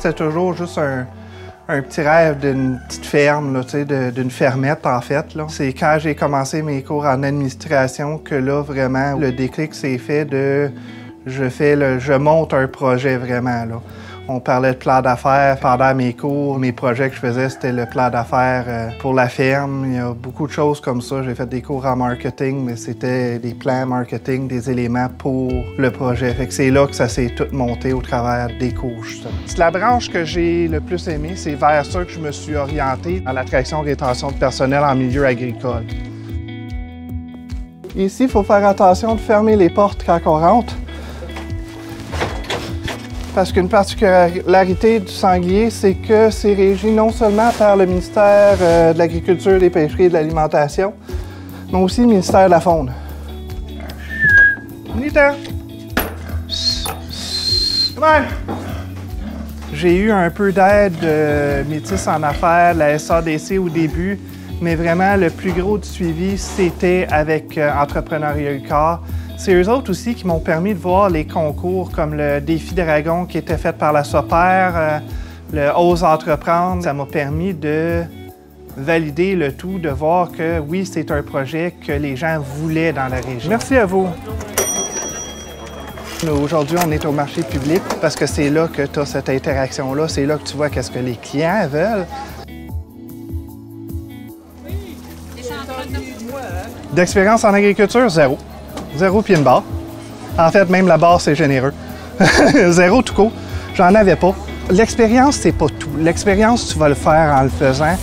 c'était toujours juste un petit rêve d'une petite ferme, d'une fermette en fait. C'est quand j'ai commencé mes cours en administration que là, vraiment, le déclic s'est fait de je monte un projet vraiment. Là. On parlait de plan d'affaires pendant mes cours. Mes projets que je faisais, c'était le plan d'affaires pour la ferme. Il y a beaucoup de choses comme ça. J'ai fait des cours en marketing, mais c'était des plans marketing, des éléments pour le projet. Fait que c'est là que ça s'est tout monté au travers des cours, justement. C'est la branche que j'ai le plus aimée. C'est vers ça que je me suis orienté dans l'attraction et rétention de personnel en milieu agricole. Ici, il faut faire attention de fermer les portes quand on rentre. Parce qu'une particularité du sanglier, c'est que c'est régi non seulement par le ministère de l'Agriculture, des Pêcheries et de l'Alimentation, mais aussi le ministère de la Faune. J'ai eu un peu d'aide de Métis en affaires, la SADC au début, mais vraiment le plus gros du suivi, c'était avec Entrepreneuriat UQAR. C'est eux autres aussi qui m'ont permis de voir les concours comme le Défi Dragon qui était fait par la SOPER, le Ose Entreprendre. Ça m'a permis de valider le tout, de voir que oui, c'est un projet que les gens voulaient dans la région. Merci à vous. Aujourd'hui, on est au marché public parce que c'est là que tu as cette interaction-là, c'est là que tu vois qu'est-ce que les clients veulent. D'expérience en agriculture, zéro. Zéro pied de barre. En fait, même la barre, c'est généreux. Zéro tout court. J'en avais pas. L'expérience, c'est pas tout. L'expérience, tu vas le faire en le faisant.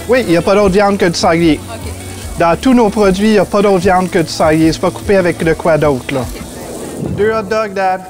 Oui, il n'y a pas d'autre viande que du sanglier. Okay. Dans tous nos produits, il n'y a pas d'autre viande que du sanglier. C'est pas coupé avec de quoi d'autre, là. Okay. 2 hot dogs, Dad.